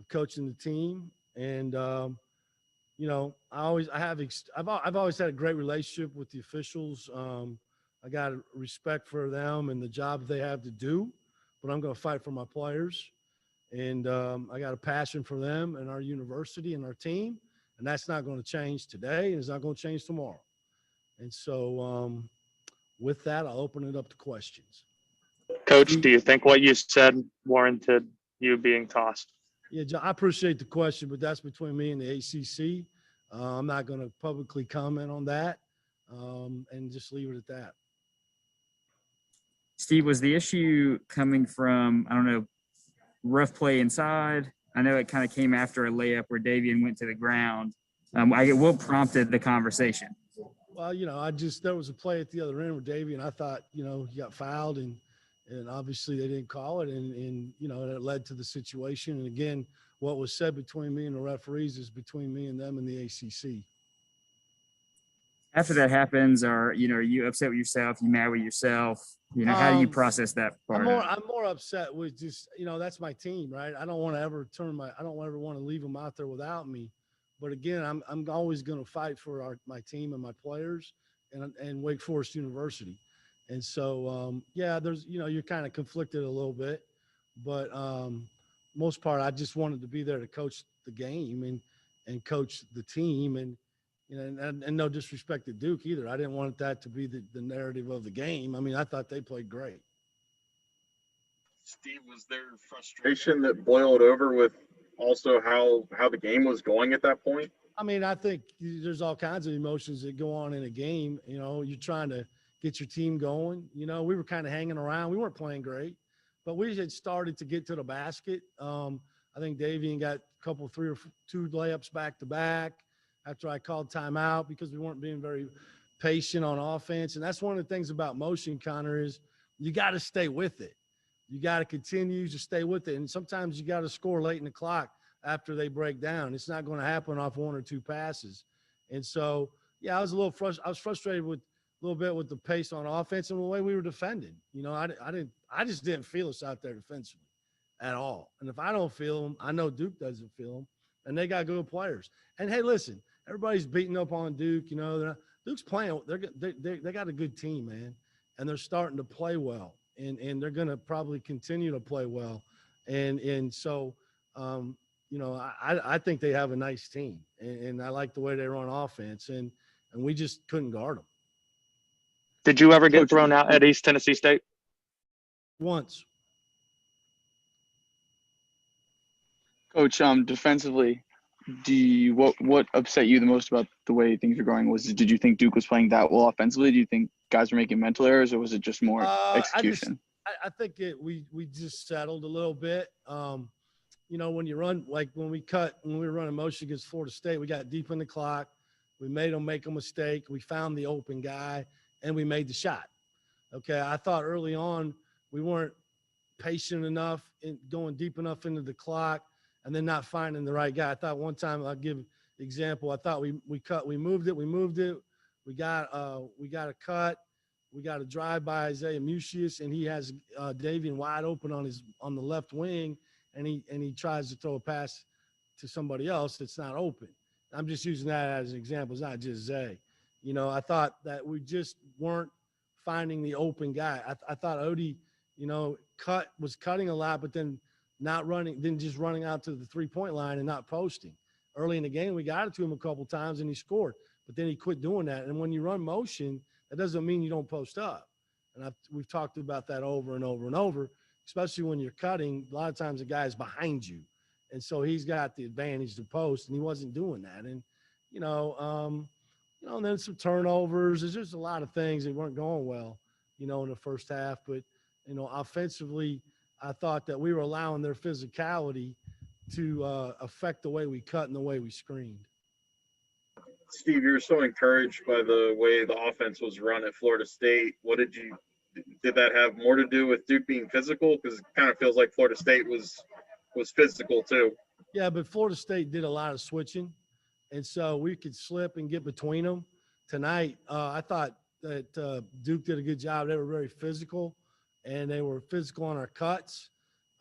of coaching the team. And, you know, I've always had a great relationship with the officials. I got respect for them and the job they have to do, but I'm going to fight for my players. And I got a passion for them and our university and our team. And that's not going to change today. And it's not going to change tomorrow. And so with that, I'll open it up to questions. Coach, do you think what you said warranted you being tossed? Yeah, John, I appreciate the question, but that's between me and the ACC. I'm not going to publicly comment on that and just leave it at that. Steve, was the issue coming from, I don't know, rough play inside? I know it kind of came after a layup where Davian went to the ground. What prompted the conversation? Well, you know, there was a play at the other end with Davian. I thought, you know, he got fouled and obviously they didn't call it. And, you know, it led to the situation. And again, what was said between me and the referees is between me and them and the ACC. After that happens, are you upset with yourself? You mad with yourself? You know, how do you process that part? I'm more upset with just, you know, that's my team, right? I don't want to ever want to leave them out there without me. But again, I'm always going to fight for my team and my players and Wake Forest University. And so, yeah, there's, you know, you're kind of conflicted a little bit, but most part, I just wanted to be there to coach the game and coach the team. And, you know, and no disrespect to Duke either. I didn't want that to be the narrative of the game. I mean, I thought they played great. Steve, was there frustration that boiled over with also how the game was going at that point? I mean, I think there's all kinds of emotions that go on in a game. You know, you're trying to get your team going. You know, we were kind of hanging around. We weren't playing great, but we had started to get to the basket. I think Davian got two layups back to back after I called timeout because we weren't being very patient on offense. And that's one of the things about motion, Connor, is you got to stay with it. You got to continue to stay with it. And sometimes you got to score late in the clock after they break down. It's not going to happen off one or two passes. And so, yeah, I was frustrated with a little bit with the pace on offense and the way we were defending. You know, I just didn't feel us out there defensively at all. And if I don't feel them, I know Duke doesn't feel them, and they got good players. And hey, listen, everybody's beating up on Duke. You know, Duke's playing. They got a good team, man, and they're starting to play well, and they're going to probably continue to play well. And so, you know, I think they have a nice team, and I like the way they run offense, and we just couldn't guard them. Did you ever get thrown out at East Tennessee State? Once. Coach, defensively, what upset you the most about the way things were going? Did you think Duke was playing that well offensively? Do you think guys were making mental errors, or was it just more execution? I think we just settled a little bit. You know, when you run, like when we were running motion against Florida State, we got deep in the clock. We made them make a mistake. We found the open guy, and we made the shot. Okay, I thought early on we weren't patient enough in going deep enough into the clock and then not finding the right guy. I thought one time, I'll give an example. I thought we moved it. We got a cut. We got a drive by Isaiah Mucius, and he has Davian wide open on the left wing, and he tries to throw a pass to somebody else that's not open. I'm just using that as an example. It's not just Zay. You know, I thought that we just weren't finding the open guy. I thought Odie, you know, was cutting a lot, but then just running out to the 3-point line and not posting. Early in the game, we got it to him a couple times and he scored, but then he quit doing that. And when you run motion, that doesn't mean you don't post up. And we've talked about that over and over and over, especially when you're cutting. A lot of times the guy's behind you. And so he's got the advantage to post, and he wasn't doing that. And, and then some turnovers. There's just a lot of things that weren't going well, you know, in the first half. But, you know, offensively, I thought that we were allowing their physicality to affect the way we cut and the way we screened. Steve, you were so encouraged by the way the offense was run at Florida State. Did that have more to do with Duke being physical? Because it kind of feels like Florida State was physical too. Yeah, but Florida State did a lot of switching, and so we could slip and get between them. Tonight, I thought that Duke did a good job. They were very physical, and they were physical on our cuts.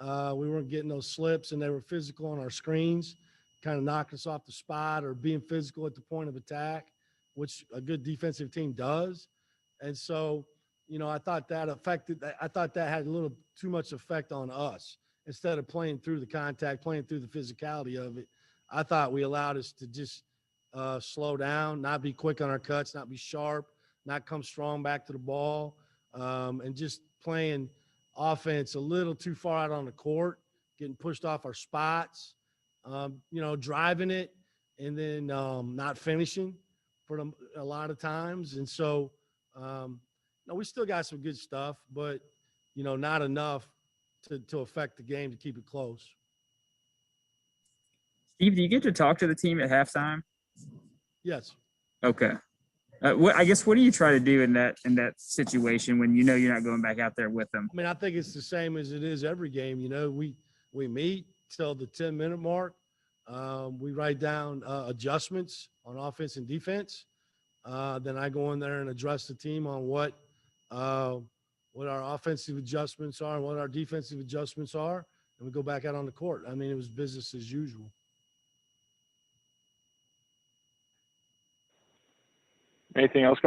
We weren't getting those slips, and they were physical on our screens, kind of knocking us off the spot or being physical at the point of attack, which a good defensive team does. And so, I thought that had a little too much effect on us. Instead of playing through the contact, playing through the physicality of it, I thought we allowed us to just slow down, not be quick on our cuts, not be sharp, not come strong back to the ball, and just playing offense a little too far out on the court, getting pushed off our spots, driving it and then not finishing for a lot of times. And so, we still got some good stuff, but, not enough to affect the game to keep it close. Steve, do you get to talk to the team at halftime? Yes. Okay. What do you try to do in that situation when you're not going back out there with them? I mean, I think it's the same as it is every game. We meet till the 10-minute mark. We write down adjustments on offense and defense. Then I go in there and address the team on what our offensive adjustments are and what our defensive adjustments are, and we go back out on the court. I mean, it was business as usual. Anything else,